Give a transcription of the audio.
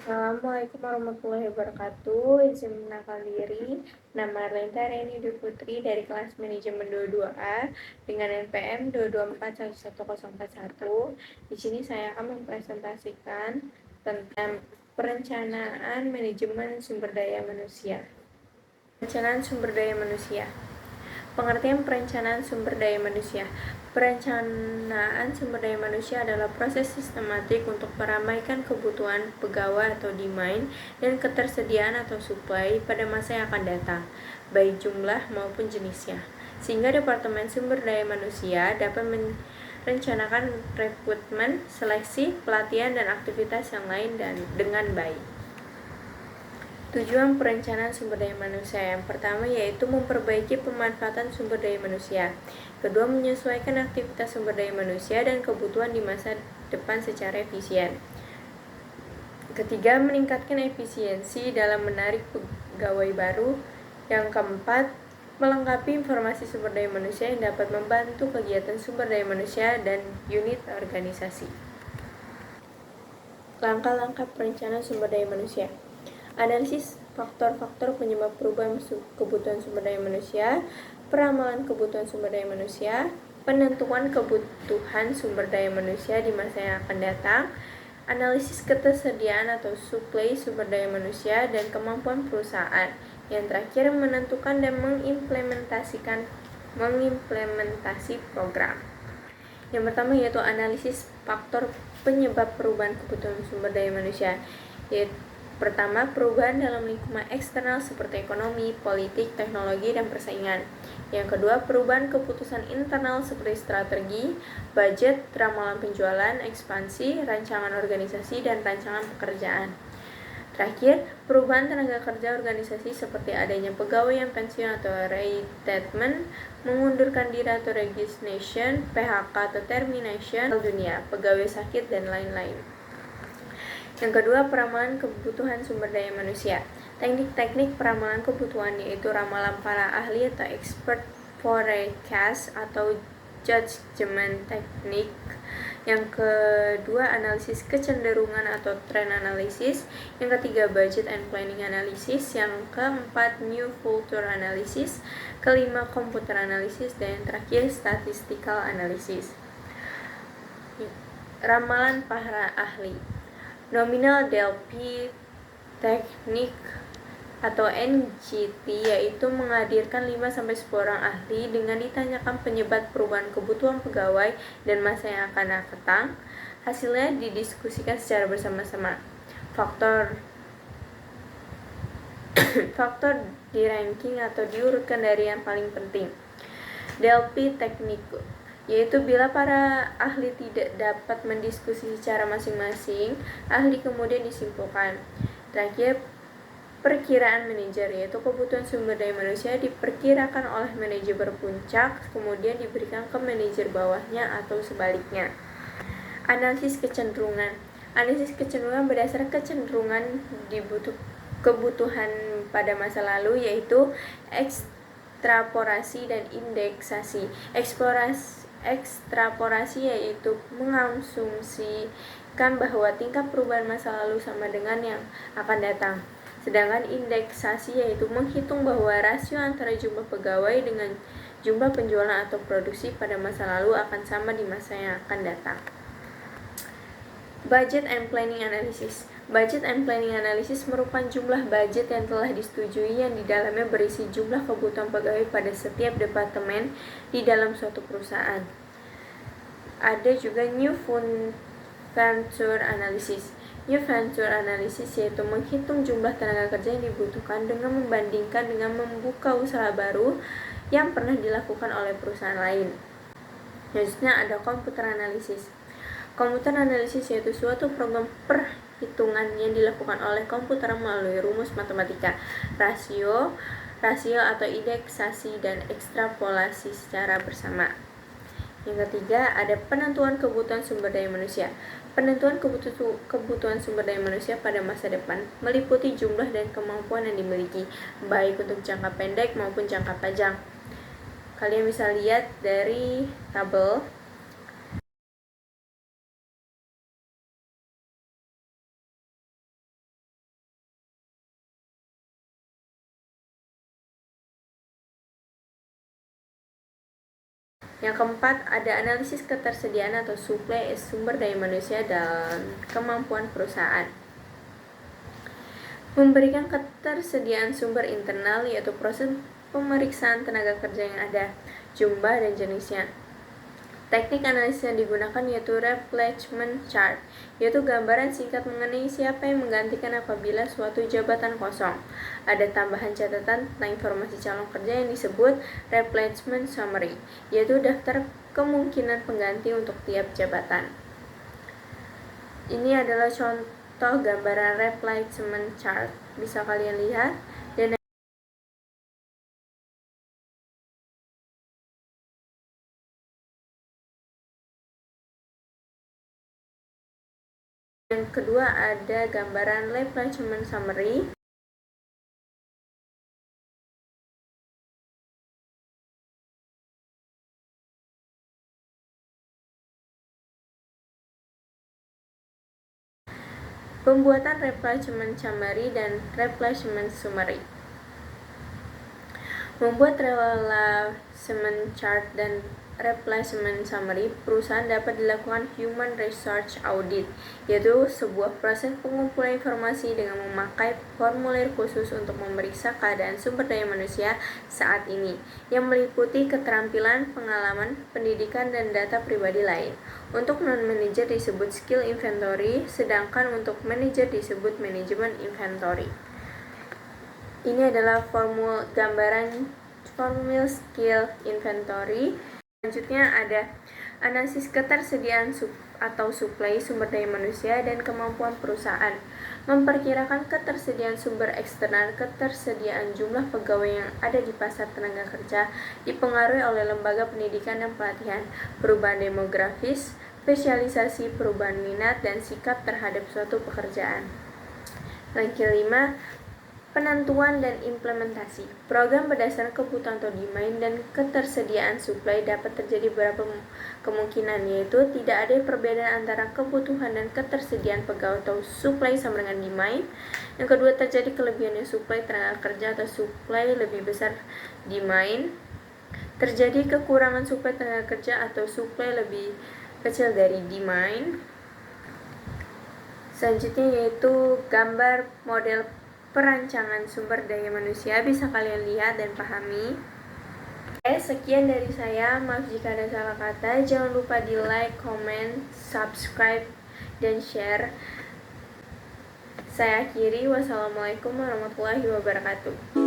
Assalamualaikum warahmatullahi wabarakatuh. Izin mengenalkan diri. Nama Arlenta Reni Dwi Putri dari kelas manajemen 22A dengan NPM 2241141. Di sini saya akan mempresentasikan tentang perencanaan manajemen sumber daya manusia. Perencanaan sumber daya manusia. Pengertian perencanaan sumber daya manusia. Perencanaan sumber daya manusia adalah proses sistematik untuk meramaikan kebutuhan pegawai atau demand dan ketersediaan atau supply pada masa yang akan datang, baik jumlah maupun jenisnya, sehingga Departemen Sumber Daya Manusia dapat merencanakan rekrutmen, seleksi, pelatihan, dan aktivitas yang lain dengan baik. Tujuan perencanaan sumber daya manusia yang pertama yaitu memperbaiki pemanfaatan sumber daya manusia. Kedua, menyesuaikan aktivitas sumber daya manusia dan kebutuhan di masa depan secara efisien. Ketiga, meningkatkan efisiensi dalam menarik pegawai baru. Yang keempat, melengkapi informasi sumber daya manusia yang dapat membantu kegiatan sumber daya manusia dan unit organisasi. Langkah-langkah perencanaan sumber daya manusia. Analisis faktor-faktor penyebab perubahan kebutuhan sumber daya manusia, peramalan kebutuhan sumber daya manusia, penentuan kebutuhan sumber daya manusia di masa yang akan datang, analisis ketersediaan atau suplai sumber daya manusia dan kemampuan perusahaan. Yang terakhir, menentukan dan mengimplementasi program. Yang pertama yaitu analisis faktor penyebab perubahan kebutuhan sumber daya manusia. Pertama, perubahan dalam lingkungan eksternal seperti ekonomi, politik, teknologi, dan persaingan. Yang kedua, perubahan keputusan internal seperti strategi, budget, ramalan penjualan, ekspansi, rancangan organisasi, dan rancangan pekerjaan. Terakhir, perubahan tenaga kerja organisasi seperti adanya pegawai yang pensiun atau retirement, mengundurkan diri atau resignation, PHK atau termination, dunia, pegawai sakit, dan lain-lain. Yang kedua, peramalan kebutuhan sumber daya manusia. Teknik-teknik peramalan kebutuhan yaitu ramalan para ahli atau expert forecast atau judgment teknik. Yang kedua, analisis kecenderungan atau trend analysis. Yang ketiga, budget and planning analysis. Yang keempat, new culture analysis. Kelima, computer analysis. Dan yang terakhir, statistical analysis. Ramalan para ahli. Nominal DLP teknik atau NGT yaitu menghadirkan 5-10 orang ahli dengan ditanyakan penyebab perubahan kebutuhan pegawai dan masa yang akan datang. Hasilnya didiskusikan secara bersama-sama. Faktor di ranking atau diurutkan dari yang paling penting. DLP teknik yaitu bila para ahli tidak dapat mendiskusi secara masing-masing, ahli kemudian disimpulkan. Terakhir, perkiraan manajer yaitu kebutuhan sumber daya manusia diperkirakan oleh manajer puncak kemudian diberikan ke manajer bawahnya atau sebaliknya. Analisis kecenderungan. Analisis kecenderungan berdasarkan kecenderungan kebutuhan pada masa lalu yaitu ekstrapolasi dan indeksasi. Ekstrapolasi yaitu mengasumsikan bahwa tingkat perubahan masa lalu sama dengan yang akan datang. Sedangkan indeksasi yaitu menghitung bahwa rasio antara jumlah pegawai dengan jumlah penjualan atau produksi pada masa lalu akan sama di masa yang akan datang. Budget and planning analysis. Budget and planning analysis merupakan jumlah budget yang telah disetujui yang di dalamnya berisi jumlah kebutuhan pegawai pada setiap departemen di dalam suatu perusahaan. Ada juga new venture analysis. New venture analysis yaitu menghitung jumlah tenaga kerja yang dibutuhkan dengan membandingkan dengan membuka usaha baru yang pernah dilakukan oleh perusahaan lain. Selanjutnya ada computer analysis. Computer analysis yaitu suatu program perhitungan yang dilakukan oleh komputer melalui rumus matematika, rasio atau indeksasi dan ekstrapolasi secara bersama. Yang ketiga, ada penentuan kebutuhan sumber daya manusia. Penentuan kebutuhan sumber daya manusia pada masa depan meliputi jumlah dan kemampuan yang dimiliki, baik untuk jangka pendek maupun jangka panjang. Kalian bisa lihat dari tabel Yang keempat, ada analisis ketersediaan atau suplai sumber daya manusia dan kemampuan perusahaan. Memberikan ketersediaan sumber internal, yaitu proses pemeriksaan tenaga kerja yang ada, jumlah dan jenisnya. Teknik analisis yang digunakan yaitu replacement chart, yaitu gambaran singkat mengenai siapa yang menggantikan apabila suatu jabatan kosong. Ada tambahan catatan tentang informasi calon kerja yang disebut replacement summary, yaitu daftar kemungkinan pengganti untuk tiap jabatan. Ini adalah contoh gambaran replacement chart, bisa kalian lihat. Dan yang kedua ada gambaran replacement summary. Pembuatan replacement summary dan replacement summary. Membuat replacement chart dan replacement summary perusahaan dapat dilakukan human research audit, yaitu sebuah proses pengumpulan informasi dengan memakai formulir khusus untuk memeriksa keadaan sumber daya manusia saat ini, yang meliputi keterampilan, pengalaman, pendidikan, dan data pribadi lain. Untuk non-manager disebut skill inventory, sedangkan untuk manager disebut management inventory. Ini adalah gambaran formula skill inventory. Selanjutnya ada analisis ketersediaan atau suplai sumber daya manusia dan kemampuan perusahaan. Memperkirakan ketersediaan sumber eksternal. Ketersediaan jumlah pegawai yang ada di pasar tenaga kerja dipengaruhi oleh lembaga pendidikan dan pelatihan, perubahan demografis, spesialisasi, perubahan minat, dan sikap terhadap suatu pekerjaan. Yang kelima, penentuan dan implementasi. Program berdasarkan kebutuhan atau demand dan ketersediaan suplai dapat terjadi beberapa kemungkinan, yaitu tidak ada perbedaan antara kebutuhan dan ketersediaan pegawai atau suplai sama dengan demand. Yang kedua, terjadi kelebihannya suplai tenaga kerja atau suplai lebih besar demand. Terjadi kekurangan suplai tenaga kerja atau suplai lebih kecil dari demand. Selanjutnya yaitu gambar model perancangan sumber daya manusia, bisa kalian lihat dan pahami. Sekian dari saya, maaf jika ada salah kata. Jangan lupa di like, comment, subscribe, dan share. Saya akhiri, wassalamualaikum warahmatullahi wabarakatuh.